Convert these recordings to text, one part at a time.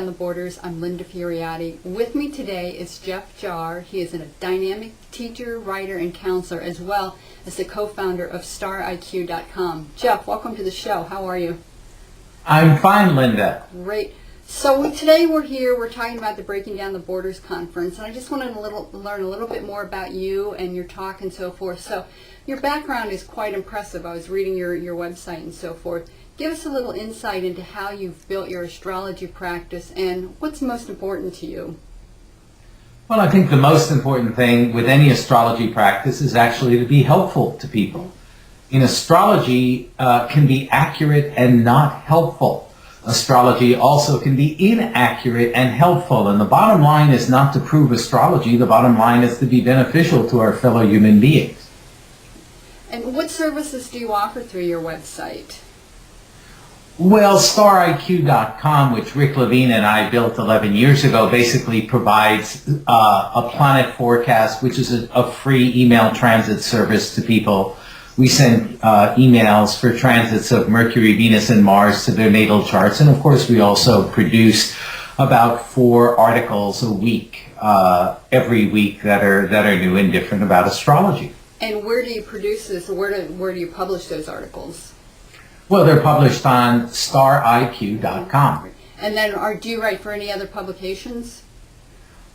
Down the Borders. I'm Linda Furiate. With me today is Jeff Jar. He is a dynamic teacher, writer, and counselor, as well as the co-founder of StarIQ.com. Jeff, welcome to the show. How are you? I'm fine, Linda. Great. So today we're talking about the Breaking Down the Borders conference, and I just wanted to learn a little bit more about you and your talk and so forth. So your background is quite impressive. I was reading your website and so forth. Give us a little insight into how you've built your astrology practice and what's most important to you. Well, I think the most important thing with any astrology practice is actually to be helpful to people. In astrology can be accurate and not helpful. Astrology also can be inaccurate and helpful. And the bottom line is not to prove astrology. The bottom line is to be beneficial to our fellow human beings. And what services do you offer through your website? Well, StarIQ.com, which Rick Levine and I built 11 years ago, basically provides a planet forecast, which is a free email transit service to people. We send emails for transits of Mercury, Venus, and Mars to their natal charts. And of course, we also produce about 4 articles a week, every week that are new and different about astrology. And where do you produce this? Where do you publish those articles? Well, they're published on StarIQ.com. And then do you write for any other publications?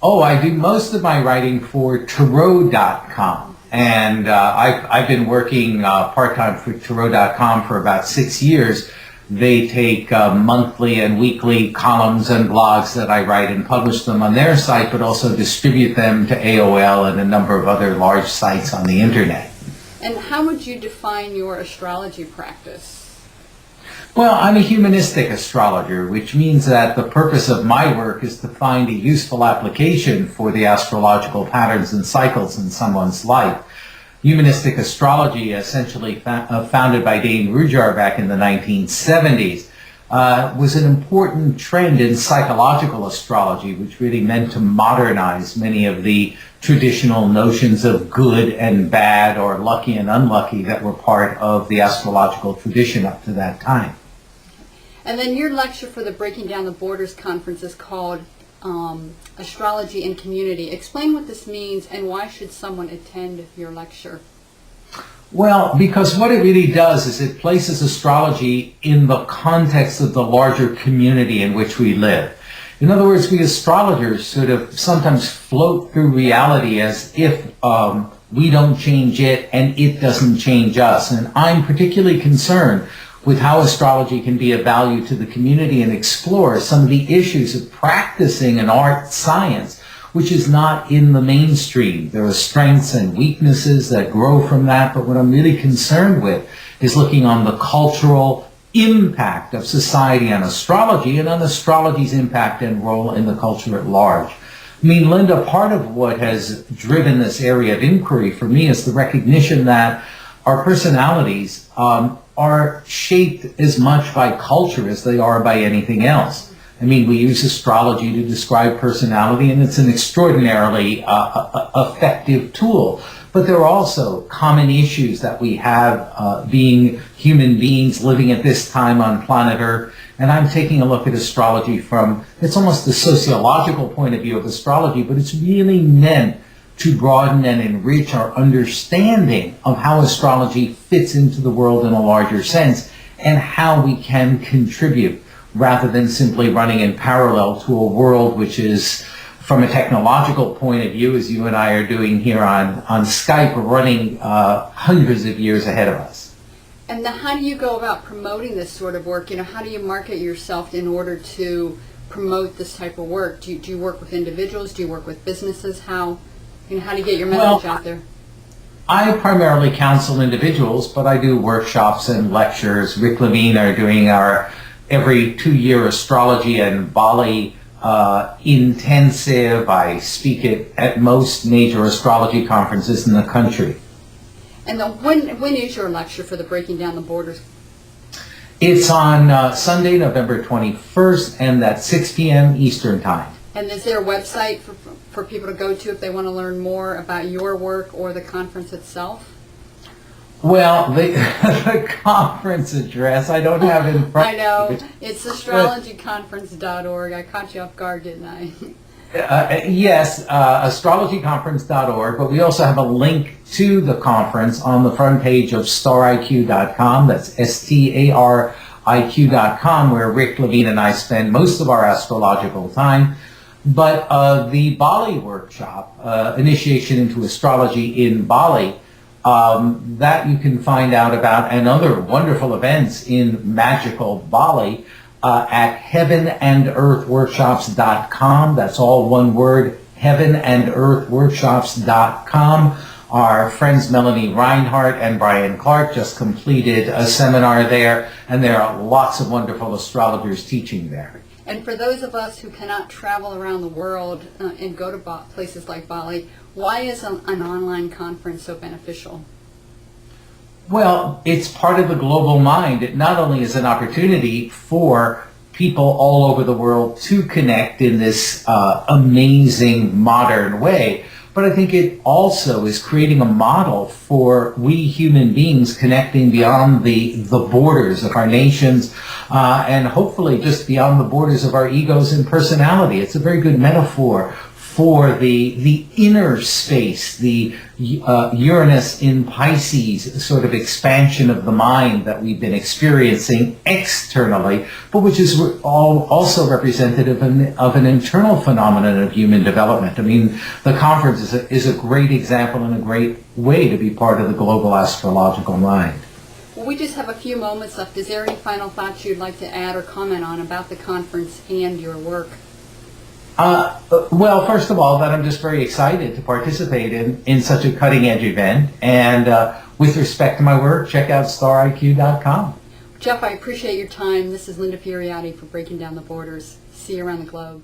Oh, I do most of my writing for Tarot.com. And I've been working part-time for Tarot.com for about 6 years. They take monthly and weekly columns and blogs that I write and publish them on their site, but also distribute them to AOL and a number of other large sites on the internet. And how would you define your astrology practice? Well, I'm a humanistic astrologer, which means that the purpose of my work is to find a useful application for the astrological patterns and cycles in someone's life. Humanistic astrology, essentially founded by Dane Rujar back in the 1970s, was an important trend in psychological astrology, which really meant to modernize many of the traditional notions of good and bad or lucky and unlucky that were part of the astrological tradition up to that time. And then your lecture for the Breaking Down the Borders conference is called Astrology and Community. Explain what this means and why should someone attend your lecture? Well, because what it really does is it places astrology in the context of the larger community in which we live. In other words, we astrologers sort of sometimes float through reality as if we don't change it and it doesn't change us. And I'm particularly concerned with how astrology can be of value to the community and explore some of the issues of practicing an art science, which is not in the mainstream. There are strengths and weaknesses that grow from that, but what I'm really concerned with is looking on the cultural impact of society on astrology and on astrology's impact and role in the culture at large. I mean, Linda, part of what has driven this area of inquiry for me is the recognition that our personalities are shaped as much by culture as they are by anything else. I mean, we use astrology to describe personality, and it's an extraordinarily effective tool. But there are also common issues that we have being human beings living at this time on planet Earth. And I'm taking a look at astrology from, it's almost a sociological point of view of astrology, but it's really meant to broaden and enrich our understanding of how astrology fits into the world in a larger sense and how we can contribute rather than simply running in parallel to a world which is, from a technological point of view, as you and I are doing here on Skype, running hundreds of years ahead of us. And how do you go about promoting this sort of work? You know, how do you market yourself in order to promote this type of work? Do you work with individuals? Do you work with businesses? How do you get your message out there? I primarily counsel individuals, but I do workshops and lectures. Rick Levine are doing our every 2-year astrology and Bali intensive. I speak at most major astrology conferences in the country. And when is your lecture for the Breaking Down the Borders? It's on Sunday, November 21st, and that's 6 p.m. Eastern Time. And is there a website for people to go to if they want to learn more about your work or the conference itself? Well, the, the conference address, I don't have in front. I know. It's astrologyconference.org. I caught you off guard, didn't I? Yes, astrologyconference.org, but we also have a link to the conference on the front page of stariq.com. That's stariq.com, where Rick Levine and I spend most of our astrological time. But the Bali workshop, Initiation into Astrology in Bali, that you can find out about, and other wonderful events in magical Bali at heavenandearthworkshops.com. That's all one word, heavenandearthworkshops.com. Our friends Melanie Reinhardt and Brian Clark just completed a seminar there, and there are lots of wonderful astrologers teaching there. And for those of us who cannot travel around the world and go to places like Bali, why is an online conference so beneficial? Well, it's part of the global mind. It not only is an opportunity for people all over the world to connect in this amazing modern way, but I think it also is creating a model for we human beings connecting beyond the borders of our nations and hopefully just beyond the borders of our egos and personality. It's a very good metaphor for the inner space, the Uranus in Pisces sort of expansion of the mind that we've been experiencing externally, but which is also representative of an internal phenomenon of human development. I mean, the conference is a great example and a great way to be part of the global astrological mind. Well, we just have a few moments left. Is there any final thoughts you'd like to add or comment on about the conference and your work? Well, first of all, that I'm just very excited to participate in such a cutting-edge event. And with respect to my work, check out stariq.com. Jeff, I appreciate your time. This is Linda Furiate for Breaking Down the Borders. See you around the globe.